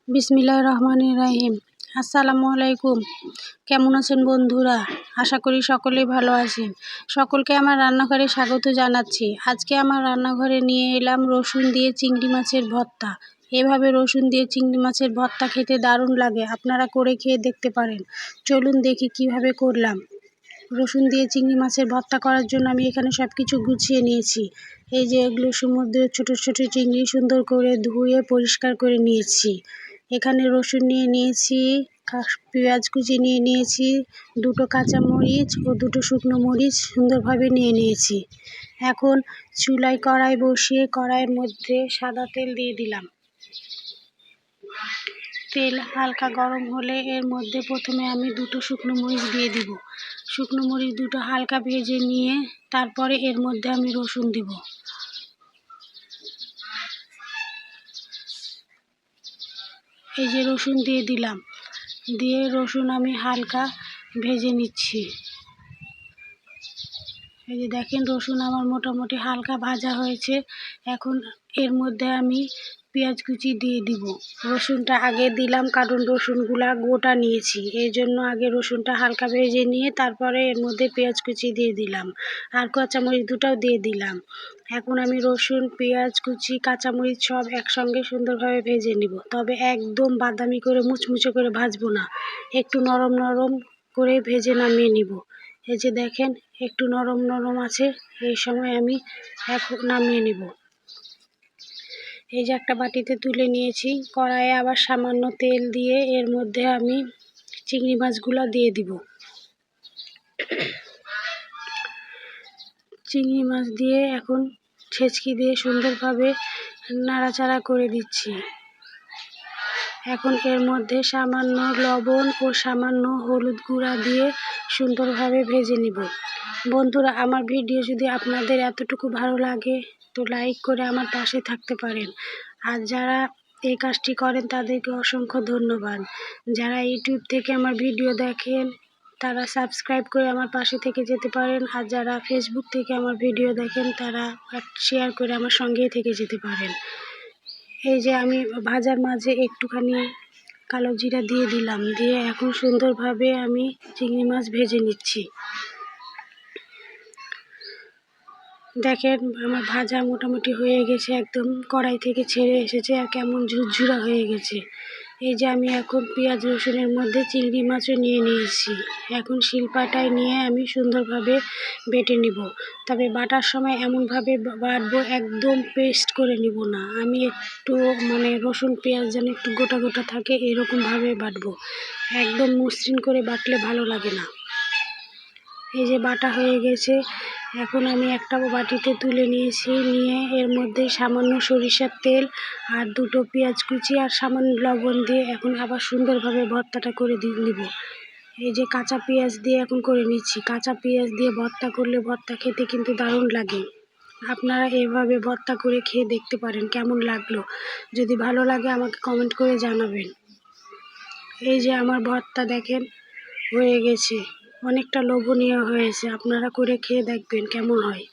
বিসমিল্লাহির রহমানির রহিম। আসসালামু আলাইকুম। কেমন আছেন বন্ধুরা? আশা করি সকলেই ভালো আছেন। সকলকে আমার রান্নাঘরে স্বাগত জানাচ্ছি। আজকে আমার রান্নাঘরে নিয়ে এলাম রসুন দিয়ে চিংড়ি মাছের ভর্তা। এভাবে রসুন দিয়ে চিংড়ি মাছের ভর্তা খেতে দারুণ লাগে। আপনারা করে খেয়ে দেখতে পারেন। চলুন দেখি কিভাবে করলাম। রসুন দিয়ে চিংড়ি মাছের ভর্তা করার জন্য আমি এখানে সব কিছু গুছিয়ে নিয়েছি। এই যে এগুলো সমুদ্রের ছোট ছোট চিংড়ি, সুন্দর করে ধুয়ে পরিষ্কার করে নিয়েছি। এখানে রসুন নিয়ে নিয়েছি, পেঁয়াজ কুচি নিয়ে নিয়েছি, দুটো কাঁচামরিচ ও দুটো শুকনো মরিচ সুন্দরভাবে নিয়ে নিয়েছি। এখন চুলায় কড়াই বসিয়ে কড়াইয়ের মধ্যে সাদা তেল দিয়ে দিলাম। তেল হালকা গরম হলে এর মধ্যে প্রথমে আমি দুটো শুকনো মরিচ দিয়ে দিব। শুকনো মরিচ দুটো হালকা ভেজে নিয়ে তারপরে এর মধ্যে আমি রসুন দিব। এই যে রসুন দিয়ে দিলাম, দিয়ে রসুন আমি হালকা ভেজে নিচ্ছি। এই যে দেখেন রসুন আমার মোটামুটি হালকা ভাজা হয়েছে। এখন এর মধ্যে আমি পেঁয়াজ কুচি দিয়ে দিব। রসুনটা আগে দিলাম কারণ রসুনগুলা গোটা নিয়েছি, এই জন্য আগে রসুনটা হালকা ভেজে নিয়ে তারপরে এর মধ্যে পেঁয়াজ কুচি দিয়ে দিলাম, আর কাঁচামরিচ দুটাও দিয়ে দিলাম। এখন আমি রসুন, পেঁয়াজ কুচি, কাঁচামরিচ সব একসঙ্গে সুন্দরভাবে ভেজে নিব। তবে একদম বাদামি করে মুচমুচে করে ভাজবো না, একটু নরম নরম করে ভেজে নামিয়ে নিব। এই যে দেখেন একটু নরম নরম আছে, এই সময় আমি এখন নামিয়ে নিব। এই যে একটা বাটিতে তুলে নিয়েছি। কড়াইয়ে আবার সামান্য তেল দিয়ে এর মধ্যে আমি চিংড়ি মাছগুলো দিয়ে দিব। চিংড়ি মাছ দিয়ে এখন ছেঁচকি দিয়ে সুন্দরভাবে নাড়াচাড়া করে দিচ্ছি। এখন এর মধ্যে সামান্য লবণ ও সামান্য হলুদ গুঁড়া দিয়ে সুন্দরভাবে ভেজে নিব। বন্ধুরা, আমার ভিডিও যদি আপনাদের এতটুকু ভালো লাগে তো লাইক করে আমার পাশে থাকতে পারেন। আর যারা এই কাজটি করেন তাদেরকে অসংখ্য ধন্যবাদ। যারা ইউটিউব থেকে আমার ভিডিও দেখেন তারা সাবস্ক্রাইব করে আমার পাশে থেকে যেতে পারেন। আর যারা ফেসবুক থেকে আমার ভিডিও দেখেন তারা শেয়ার করে আমার সঙ্গেই থেকে যেতে পারেন। এই যে আমি ভাজার মাঝে একটুখানি কালো জিরা দিয়ে দিলাম, দিয়ে এখন সুন্দরভাবে আমি চিংড়ি মাছ ভেজে নিচ্ছি। দেখেন আমার ভাজা মোটামুটি হয়ে গেছে, একদম কড়াই থেকে ছেড়ে এসেছে আর কেমন ঝুরঝুরা হয়ে গেছে। এই যে আমি এখন পেঁয়াজ রসুনের মধ্যে চিংড়ি মাছও নিয়ে নিয়েছি। এখন শিলপাটায় নিয়ে আমি সুন্দরভাবে বেটে নিব। তবে বাটার সময় এমনভাবে বাটবো, একদম পেস্ট করে নিব না। আমি একটু রসুন পেঁয়াজ যেন একটু গোটা গোটা থাকে এরকমভাবে বাটবো, একদম মসৃণ করে বাটলে ভালো লাগে না। এই যে বাটা হয়ে গেছে, এখন আমি একটা বাটিতে তুলে নিয়েছি। নিয়ে এর মধ্যে সামান্য সরিষার তেল আর দুটো পেঁয়াজ কুচি আর সামান্য লবণ দিয়ে এখন আবার সুন্দরভাবে ভর্তাটা করে নিব। এই যে কাঁচা পেঁয়াজ দিয়ে এখন করে নিচ্ছি। কাঁচা পেঁয়াজ দিয়ে ভর্তা করলে ভর্তা খেতে কিন্তু দারুণ লাগে। আপনারা এভাবে ভর্তা করে খেয়ে দেখতে পারেন কেমন লাগলো। যদি ভালো লাগে আমাকে কমেন্ট করে জানাবেন। এই যে আমার ভর্তা দেখেন হয়ে গেছে, অনেকটা লোভনীয় হয়েছে। আপনারা করে খেয়ে দেখবেন কেমন হয়।